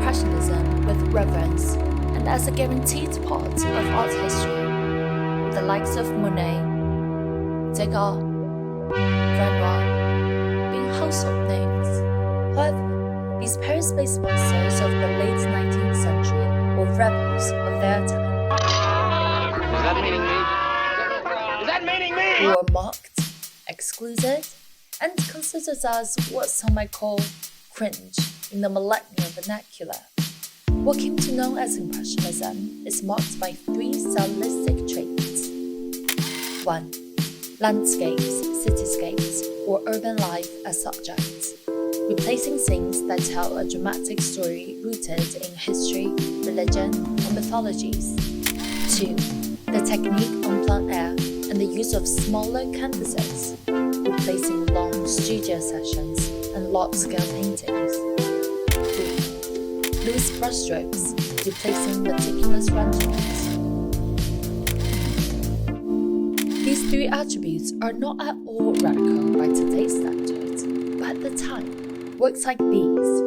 Impressionism with reverence and as a guaranteed part of art history, with the likes of Monet, Degas, Renoir being household names. However, these Paris-based masters of the late 19th century were rebels of their time. Is that meaning me? Is that meaning me? Who were mocked, excluded, and considered as what some might call cringe in the millennial vernacular. What came to know as Impressionism is marked by 3 stylistic traits. 1. Landscapes, cityscapes, or urban life as subjects, replacing scenes that tell a dramatic story rooted in history, religion, or mythologies. 2. The technique on plein air and the use of smaller canvases, replacing long studio sessions and large-scale paintings. 3. Loose brushstrokes, replacing meticulous renderings. These 3 attributes are not at all radical by today's standards, but at the time, works like these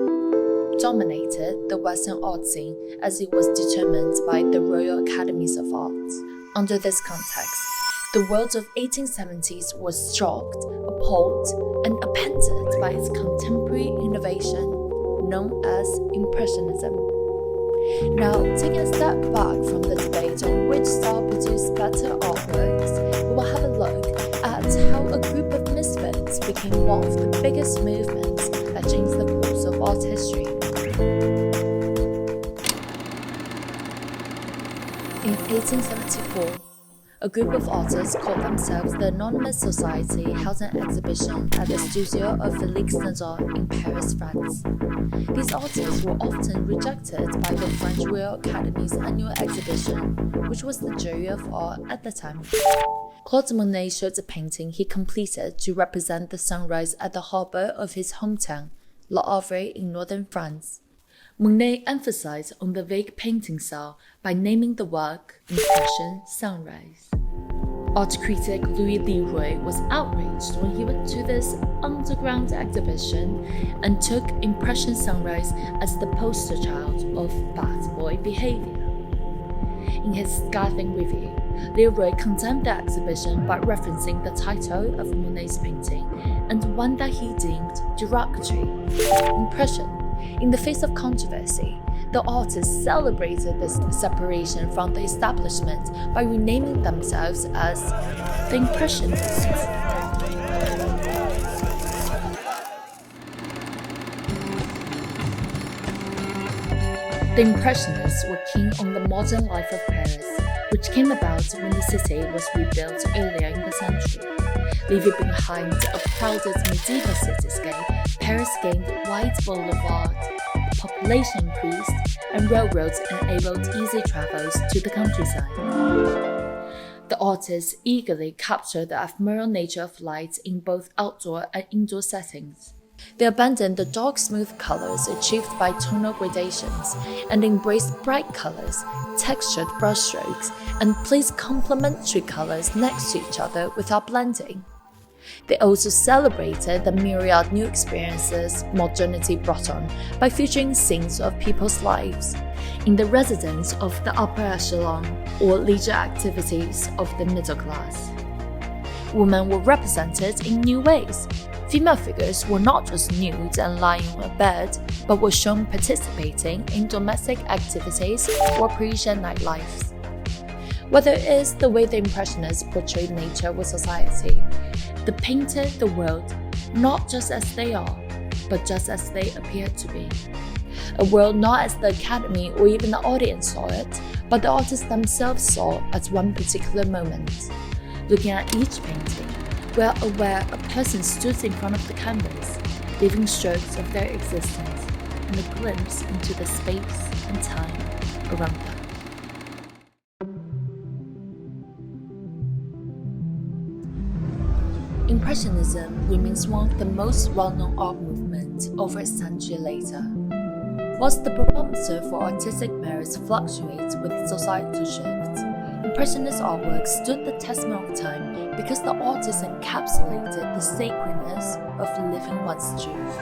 dominated the Western art scene as it was determined by the Royal Academies of Art. Under this context, the world of 1870s was shocked, appalled, and appended by its contemporary innovation known as Impressionism. Now, taking a step back from the debate on which style produced better artworks, we will have a look at how a group of misfits became one of the biggest movements that changed the course of art history. In 1874, a group of artists called themselves the Anonymous Society held an exhibition at the studio of Felix Nazar in Paris, France. These artists were often rejected by the French Royal Academy's annual exhibition, which was the jury of art at the time. Claude Monet showed a painting he completed to represent the sunrise at the harbour of his hometown, Le Havre in northern France. Monet emphasized on the vague painting style by naming the work Impression Sunrise. Art critic Louis Leroy was outraged when he went to this underground exhibition and took Impression Sunrise as the poster child of bad boy behavior. In his scathing review, Leroy condemned the exhibition by referencing the title of Monet's painting and one that he deemed derogatory, Impression. In the face of controversy, the artists celebrated this separation from the establishment by renaming themselves as the Impressionists. The Impressionists were keen on the modern life of Paris, which came about when the city was rebuilt earlier in the century. Leaving behind a crowded medieval cityscape, Paris gained wide boulevards, population increased, and railroads enabled easy travels to the countryside. The artists eagerly captured the ephemeral nature of light in both outdoor and indoor settings. They abandoned the dark, smooth colors achieved by tonal gradations and embraced bright colors, textured brushstrokes, and placed complementary colors next to each other without blending. They also celebrated the myriad new experiences modernity brought on by featuring scenes of people's lives in the residence of the upper echelon or leisure activities of the middle class. Women were represented in new ways. Female figures were not just nude and lying on a bed, but were shown participating in domestic activities or Parisian nightlife. Whether it is the way the Impressionists portrayed nature or society, they painted the world not just as they are, but just as they appear to be. A world not as the Academy or even the audience saw it, but the artists themselves saw at one particular moment. Looking at each painting, we are aware a person stood in front of the canvas, leaving strokes of their existence and a glimpse into the space and time around them. Impressionism remains one of the most well-known art movements over a century later. Whilst the barometer for artistic merits fluctuates with societal shifts, Impressionist artwork stood the testament of time because the artists encapsulated the sacredness of living one's truth.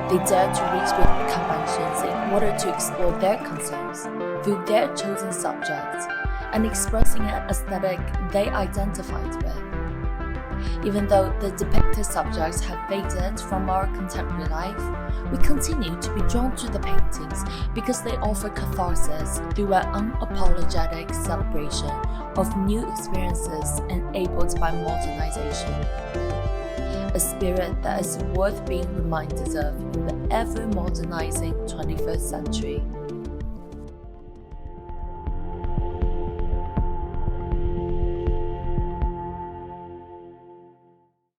They dared to reach beyond conventions in order to explore their concerns through their chosen subjects and expressing an aesthetic they identified with. Even though the depicted subjects have faded from our contemporary life, we continue to be drawn to the paintings because they offer catharsis through an unapologetic celebration of new experiences enabled by modernization. A spirit that is worth being reminded of in the ever-modernizing 21st century.